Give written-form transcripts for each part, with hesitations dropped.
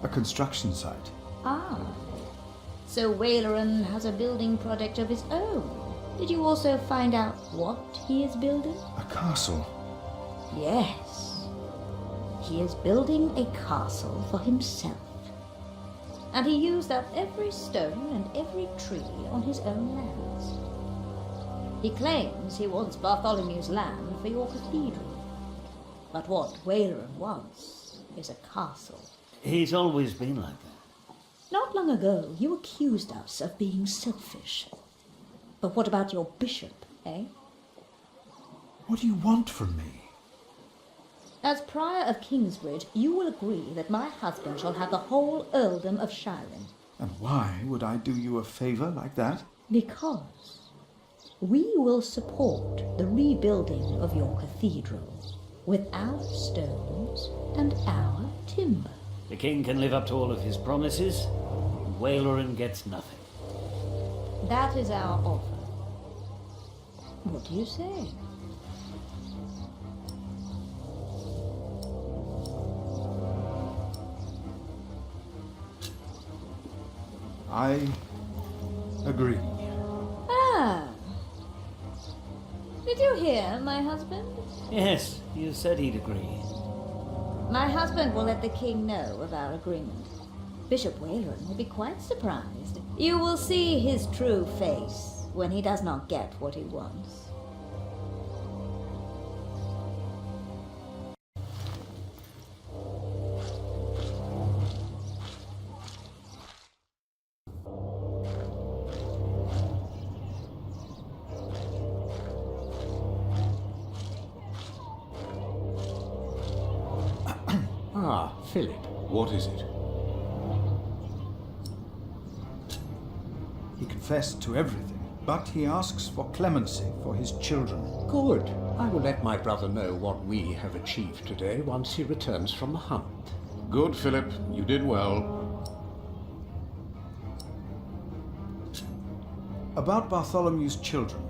A construction site. Ah. So Waleran has a building project of his own. Did you also find out what he is building? A castle. Yes. He is building a castle for himself. And he used up every stone and every tree on his own lands. He claims he wants Bartholomew's land for your cathedral. But what Waleran wants is a castle. He's always been like that. Not long ago, you accused us of being selfish. But what about your bishop, eh? What do you want from me? As Prior of Kingsbridge, you will agree that my husband shall have the whole earldom of Shiren. And why would I do you a favor like that? Because we will support the rebuilding of your cathedral with our stones and our timber. The king can live up to all of his promises, and Waleran gets nothing. That is our offer. What do you say? I agree. Ah. Did you hear, my husband? Yes, you said he'd agree. My husband will let the king know of our agreement. Bishop Waleran will be quite surprised. You will see his true face when he does not get what he wants. Ah, Philip. What is it? He confessed to everything, but he asks for clemency for his children. Good. I will let my brother know what we have achieved today once he returns from the hunt. Good, Philip. You did well. About Bartholomew's children.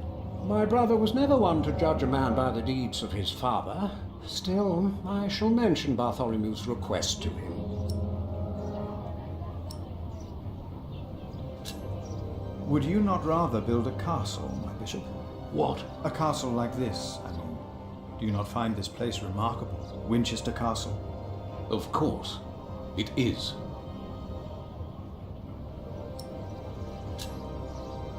My brother was never one to judge a man by the deeds of his father. Still, I shall mention Bartholomew's request to him. Would you not rather build a castle, my bishop? What? A castle like this, I mean. Do you not find this place remarkable? Winchester Castle? Of course. It is.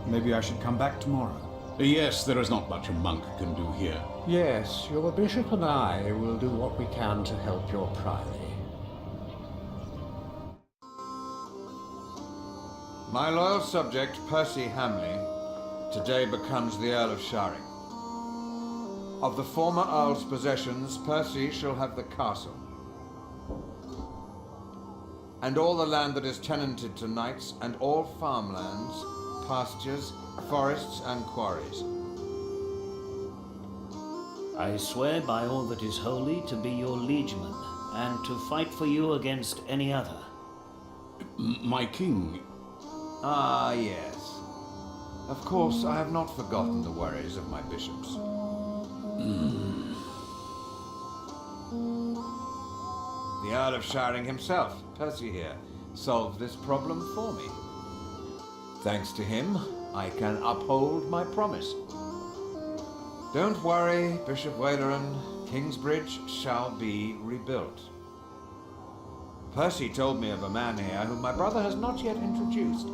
Maybe I should come back tomorrow. Yes, there is not much a monk can do here. Yes, your bishop and I will do what we can to help your priory. My loyal subject, Percy Hamley, today becomes the Earl of Sharing. Of the former Earl's possessions, Percy shall have the castle, and all the land that is tenanted to knights, and all farmlands, pastures, forests, and quarries. I swear by all that is holy to be your liegeman, and to fight for you against any other. My king... Ah, yes. Of course, I have not forgotten the worries of my bishops. The Earl of Sharing himself, Percy here, solved this problem for me. Thanks to him, I can uphold my promise. Don't worry, Bishop Waleran. Kingsbridge shall be rebuilt. Percy told me of a man here whom my brother has not yet introduced.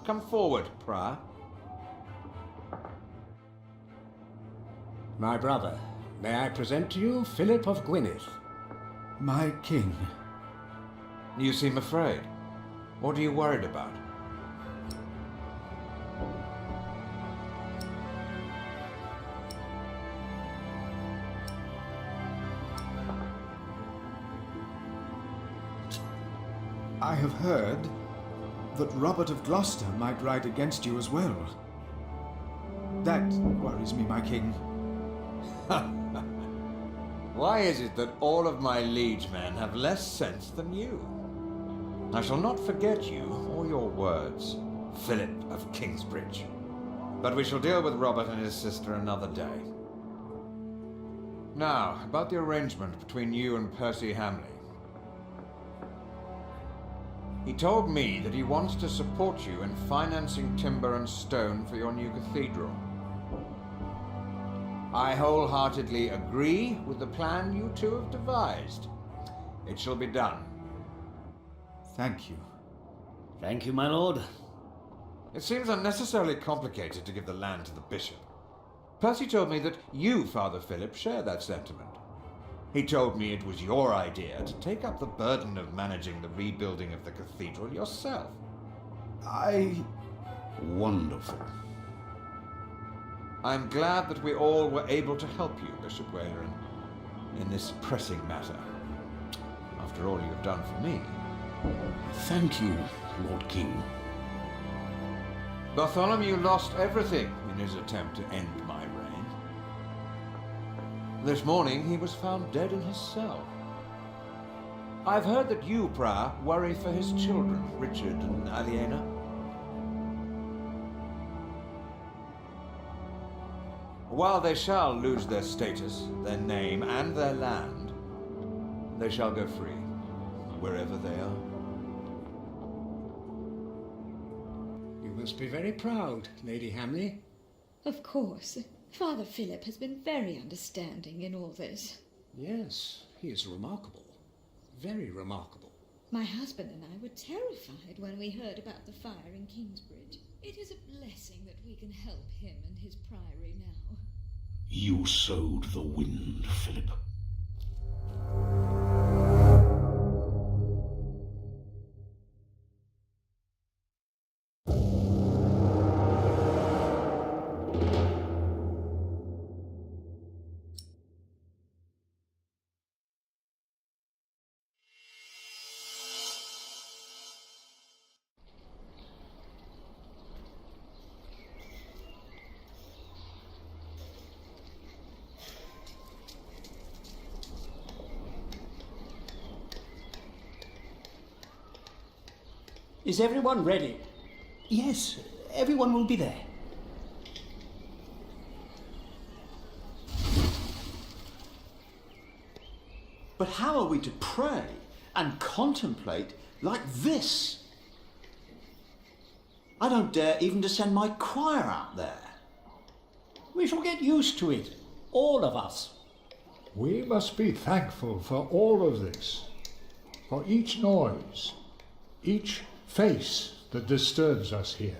Come forward, Prior. My brother, may I present to you Philip of Gwynedd? My king. You seem afraid. What are you worried about? I have heard that Robert of Gloucester might ride against you as well. That worries me, my king. Why is it that all of my liegemen have less sense than you? I shall not forget you or your words, Philip of Kingsbridge. But we shall deal with Robert and his sister another day. Now, about the arrangement between you and Percy Hamley. He told me that he wants to support you in financing timber and stone for your new cathedral. I wholeheartedly agree with the plan you two have devised. It shall be done. Thank you. Thank you, my lord. It seems unnecessarily complicated to give the land to the bishop. Percy told me that you, Father Philip, share that sentiment. He told me it was your idea to take up the burden of managing the rebuilding of the cathedral yourself. Wonderful. I'm glad that we all were able to help you, Bishop Waleran, in this pressing matter. After all you have done for me. Thank you, Lord King. Bartholomew lost everything in his attempt to end my reign. This morning he was found dead in his cell. I've heard that you, Prior, worry for his children, Richard and Aliena. While they shall lose their status, their name, and their land, they shall go free, wherever they are. You must be very proud, Lady Hamley. Of course. Father Philip has been very understanding in all this. Yes, he is remarkable. Very remarkable. My husband and I were terrified when we heard about the fire in Kingsbridge. It is a blessing that we can help him and his priory now. You sowed the wind, Philip. Is everyone ready? Yes, everyone will be there. But how are we to pray and contemplate like this? I don't dare even to send my choir out there. We shall get used to it, all of us. We must be thankful for all of this, for each noise, each face that disturbs us here.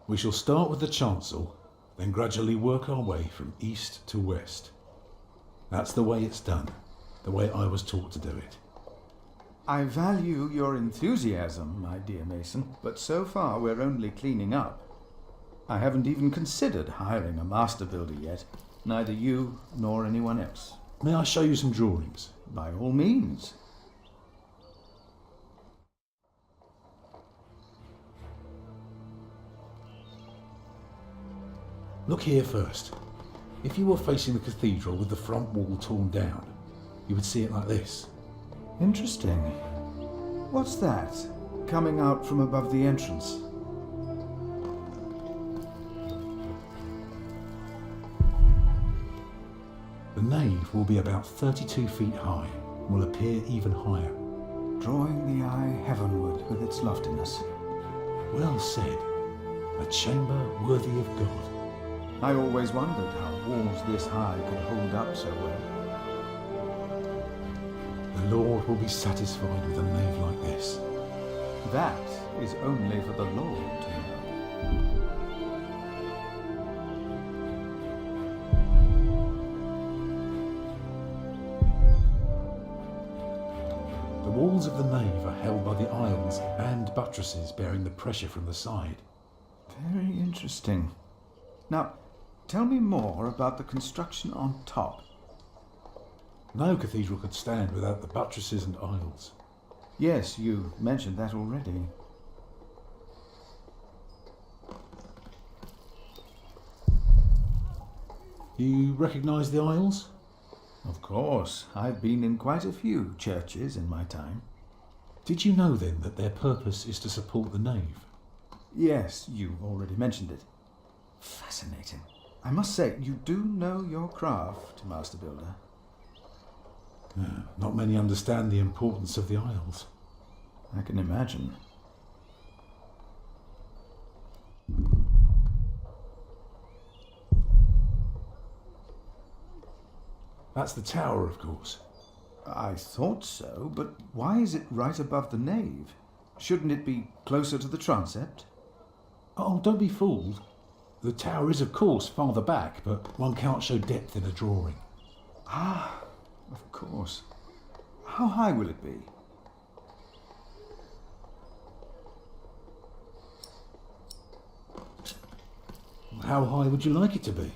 We shall start with the chancel, then gradually work our way from east to west. That's the way it's done, the way I was taught to do it. I value your enthusiasm, my dear Mason, but so far we're only cleaning up. I haven't even considered hiring a master builder yet, neither you nor anyone else. May I show you some drawings? By all means. Look here first. If you were facing the cathedral with the front wall torn down, you would see it like this. Interesting. What's that, coming out from above the entrance? The nave will be about 32 feet high and will appear even higher. Drawing the eye heavenward with its loftiness. Well said. A chamber worthy of God. I always wondered how walls this high could hold up so well. The Lord will be satisfied with a nave like this. That is only for the Lord to know. The walls of the nave are held by the aisles and buttresses bearing the pressure from the side. Very interesting. Now, tell me more about the construction on top. No cathedral could stand without the buttresses and aisles. Yes, you mentioned that already. You recognise the aisles? Of course, I've been in quite a few churches in my time. Did you know then that their purpose is to support the nave? Yes, you already mentioned it. Fascinating. I must say, you do know your craft, Master Builder. Not many understand the importance of the Isles. I can imagine. That's the tower, of course. I thought so, but why is it right above the nave? Shouldn't it be closer to the transept? Oh, don't be fooled. The tower is, of course, farther back, but one can't show depth in a drawing. Ah, of course. How high will it be? How high would you like it to be?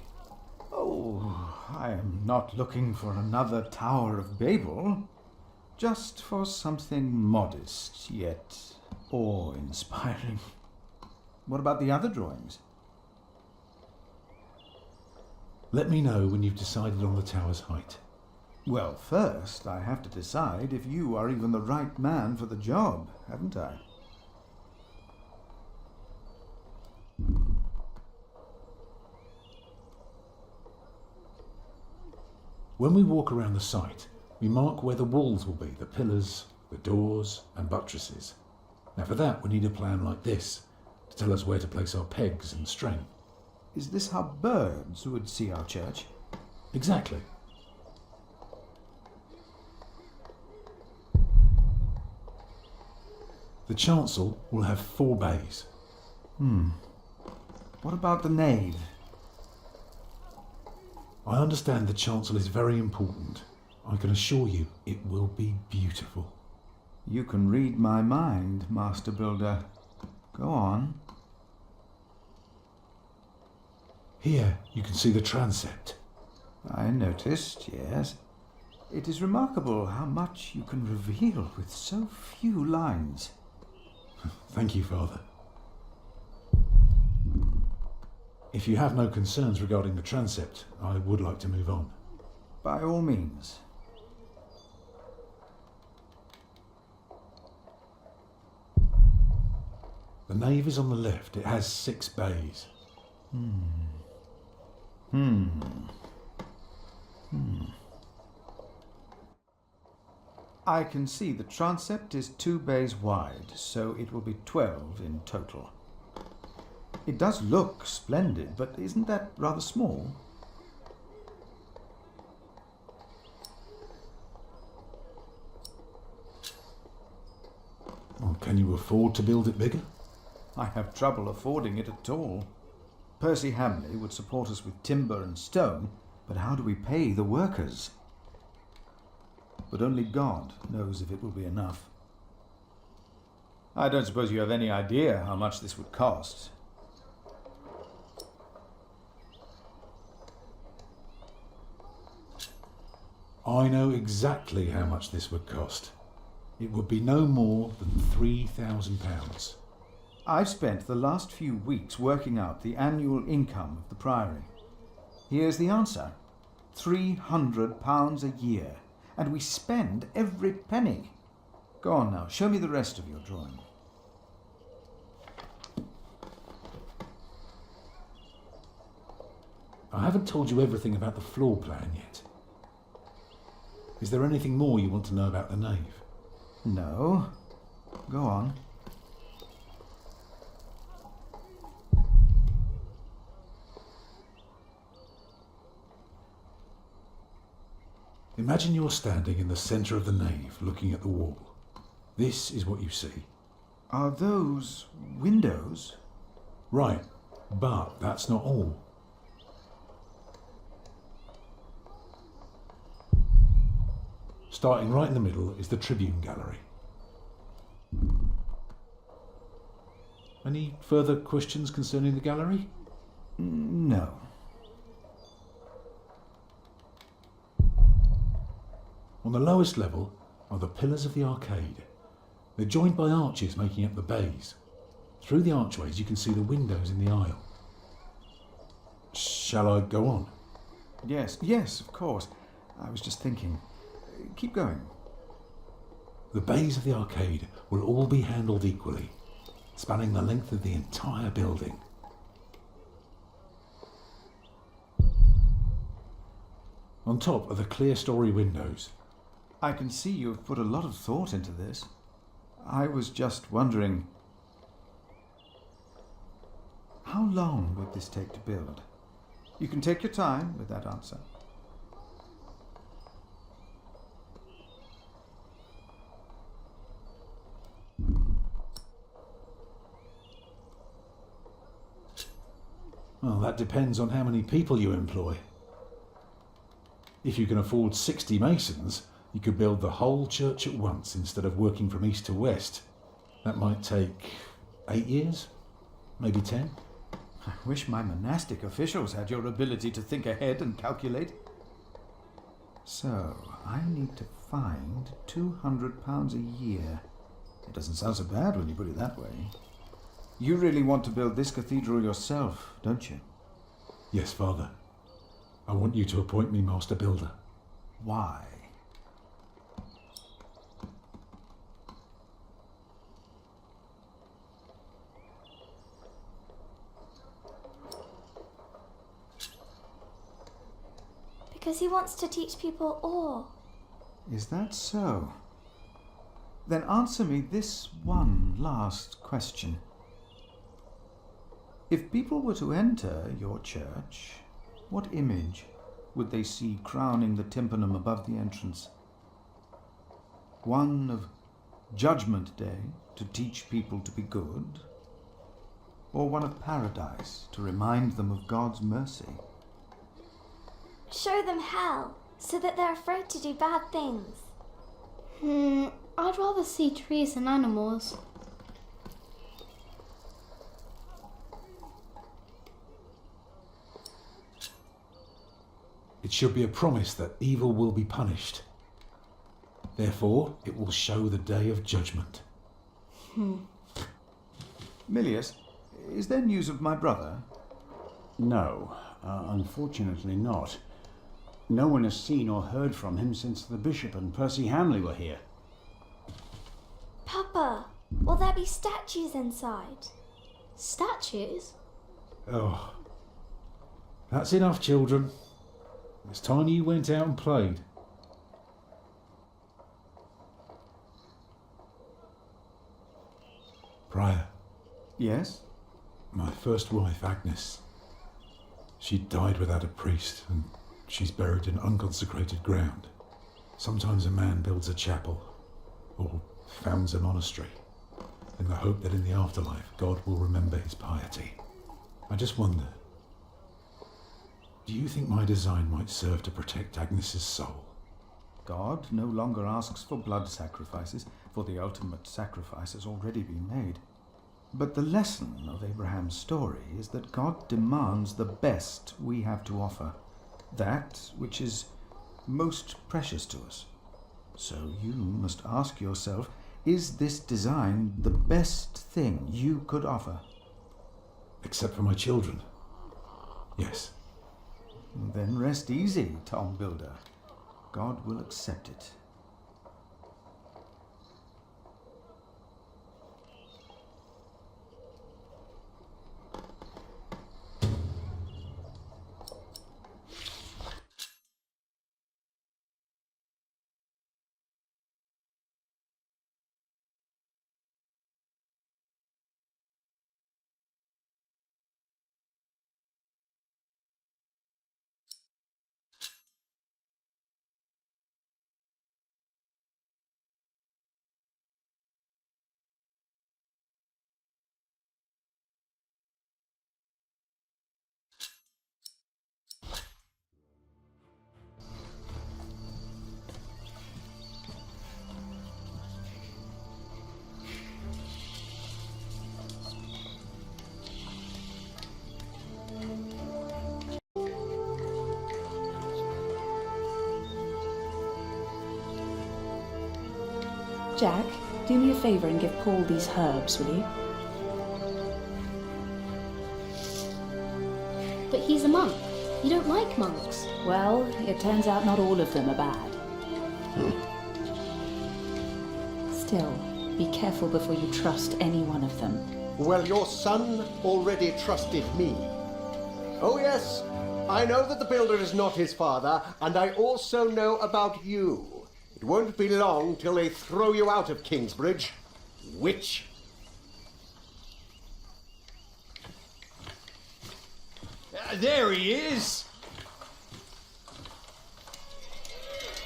Oh, I am not looking for another Tower of Babel. Just for something modest, yet awe-inspiring. What about the other drawings? Let me know when you've decided on the tower's height. Well, first I have to decide if you are even the right man for the job, haven't I? When we walk around the site, we mark where the walls will be, the pillars, the doors and buttresses. Now for that we need a plan like this, to tell us where to place our pegs and string. Is this how birds would see our church? Exactly. The chancel will have 4 bays. What about the nave? I understand the chancel is very important. I can assure you it will be beautiful. You can read my mind, Master Builder. Go on. Here you can see the transept. I noticed, yes. It is remarkable how much you can reveal with so few lines. Thank you, Father. If you have no concerns regarding the transept, I would like to move on. By all means. The nave is on the left. It has 6 bays. I can see the transept is 2 bays wide, so it will be 12 in total. It does look splendid, but isn't that rather small? Well, can you afford to build it bigger? I have trouble affording it at all. Percy Hamley would support us with timber and stone, but how do we pay the workers? But only God knows if it will be enough. I don't suppose you have any idea how much this would cost. I know exactly how much this would cost. It would be no more than £3,000. I've spent the last few weeks working out the annual income of the Priory. Here's the answer. £300 a year. And we spend every penny. Go on now, show me the rest of your drawing. I haven't told you everything about the floor plan yet. Is there anything more you want to know about the nave? No. Go on. Imagine you're standing in the centre of the nave looking at the wall. This is what you see. Are those windows? Right, but that's not all. Starting right in the middle is the Tribune Gallery. Any further questions concerning the gallery? No. On the lowest level are the pillars of the arcade. They're joined by arches making up the bays. Through the archways you can see the windows in the aisle. Shall I go on? Yes, of course. I was just thinking. Keep going. The bays of the arcade will all be handled equally, spanning the length of the entire building. On top are the clear-story windows. I can see you've put a lot of thought into this. I was just wondering, how long would this take to build? You can take your time with that answer. Well, that depends on how many people you employ. If you can afford 60 masons, you could build the whole church at once instead of working from east to west. That might take 8 years, maybe 10. I wish my monastic officials had your ability to think ahead and calculate. So, I need to find £200 a year. It doesn't sound so bad when you put it that way. You really want to build this cathedral yourself, don't you? Yes, Father. I want you to appoint me Master Builder. Why? Because he wants to teach people awe. Is that so? Then answer me this one last question. If people were to enter your church, what image would they see crowning the tympanum above the entrance? One of Judgment Day to teach people to be good? Or one of Paradise to remind them of God's mercy? Show them hell, so that they're afraid to do bad things. I'd rather see trees and animals. It should be a promise that evil will be punished. Therefore, it will show the day of judgment. Milius, is there news of my brother? No, unfortunately not. No one has seen or heard from him since the Bishop and Percy Hamley were here. Papa, will there be statues inside? Statues? Oh, that's enough, children. It's time you went out and played. Prior, Yes? my first wife, Agnes, she died without a priest, and she's buried in unconsecrated ground. Sometimes a man builds a chapel, or founds a monastery, in the hope that in the afterlife God will remember his piety. I just wonder, do you think my design might serve to protect Agnes's soul? God no longer asks for blood sacrifices, for the ultimate sacrifice has already been made. But the lesson of Abraham's story is that God demands the best we have to offer, that which is most precious to us. So you must ask yourself, is this design the best thing you could offer? Except for my children. Yes. Then rest easy, Tom Builder. God will accept it. Jack, do me a favour and give Paul these herbs, will you? But he's a monk. You don't like monks. Well, it turns out not all of them are bad. Still, be careful before you trust any one of them. Well, your son already trusted me. Oh yes, I know that the builder is not his father, and I also know about you. It won't be long till they throw you out of Kingsbridge. Witch! There he is!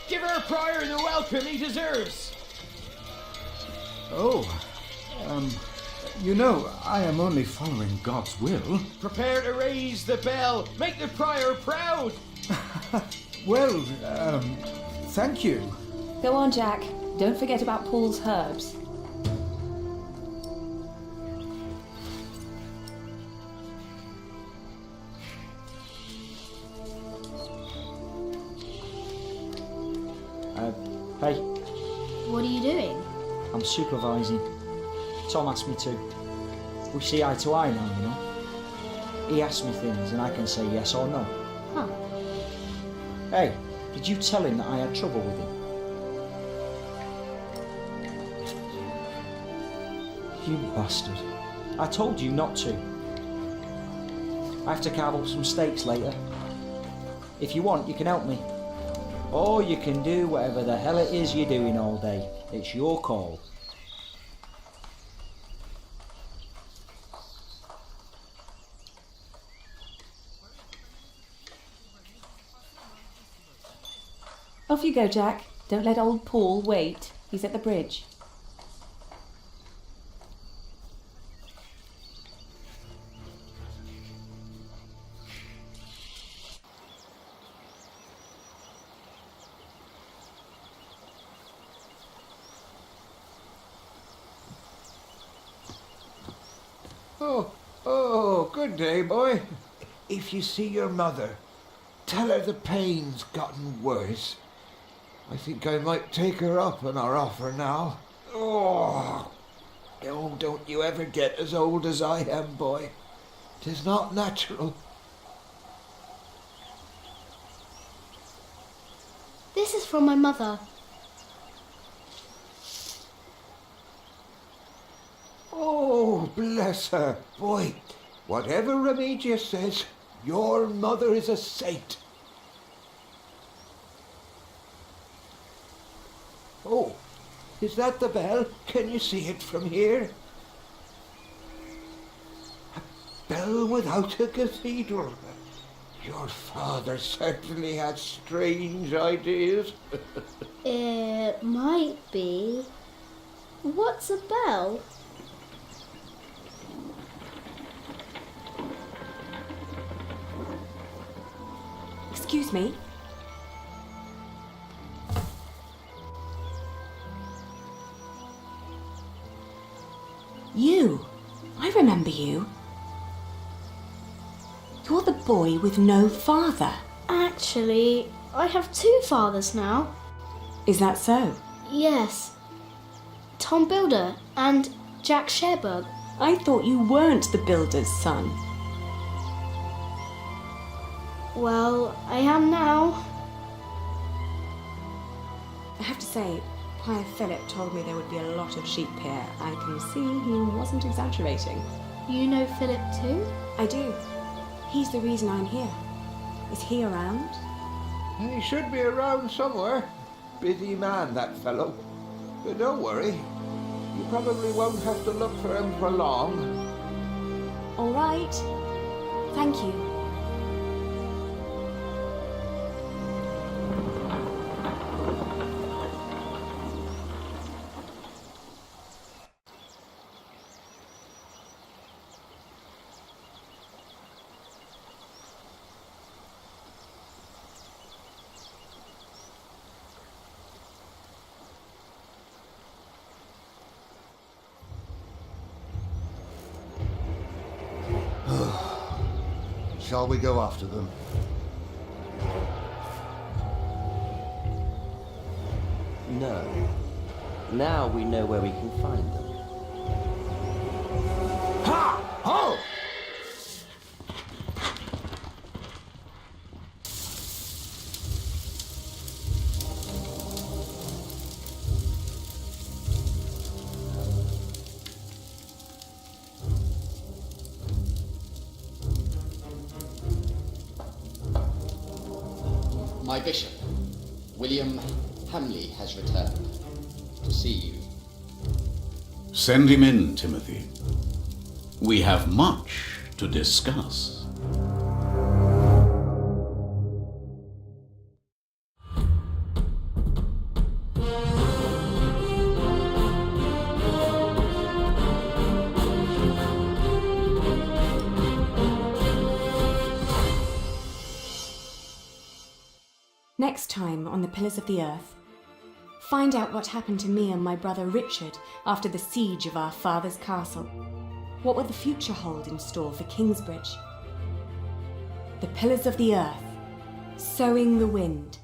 Give our prior the welcome he deserves! Oh, you know, I am only following God's will. Prepare to raise the bell! Make the prior proud! Well, thank you. Go on, Jack. Don't forget about Paul's herbs. Hey, What are you doing? I'm supervising. Tom asked me to. We see eye to eye now, you know. He asks me things and I can say yes or no. Huh. Hey, did you tell him that I had trouble with him? You bastard. I told you not to. I have to carve up some steaks later. If you want, you can help me. Or you can do whatever the hell it is you're doing all day. It's your call. Off you go, Jack. Don't let old Paul wait. He's at the bridge. Oh, good day, boy. If you see your mother, tell her the pain's gotten worse. I think I might take her up on our offer now. Oh, don't you ever get as old as I am, boy. 'Tis not natural. This is from my mother. Oh, bless her. Boy, whatever Remedius says, your mother is a saint. Oh, is that the bell? Can you see it from here? A bell without a cathedral. Your father certainly had strange ideas. It might be. What's a bell? Excuse me. You. I remember you. You're the boy with no father. Actually, I have two fathers now. Is that so? Yes. Tom Builder and Jack Sherbug. I thought you weren't the builder's son. Well, I am now. I have to say, Prior Philip told me there would be a lot of sheep here. I can see he wasn't exaggerating. You know Philip too? I do. He's the reason I'm here. Is he around? He should be around somewhere. Busy man, that fellow. But don't worry. You probably won't have to look for him for long. All right. Thank you. Shall we go after them? No. Now we know where we can find them. Ha! Ho! My bishop, William Hamley has returned to see you. Send him in, Timothy. We have much to discuss. Next time on the Pillars of the Earth, find out what happened to me and my brother Richard after the siege of our father's castle. What will the future hold in store for Kingsbridge? The Pillars of the Earth, Sowing the Wind.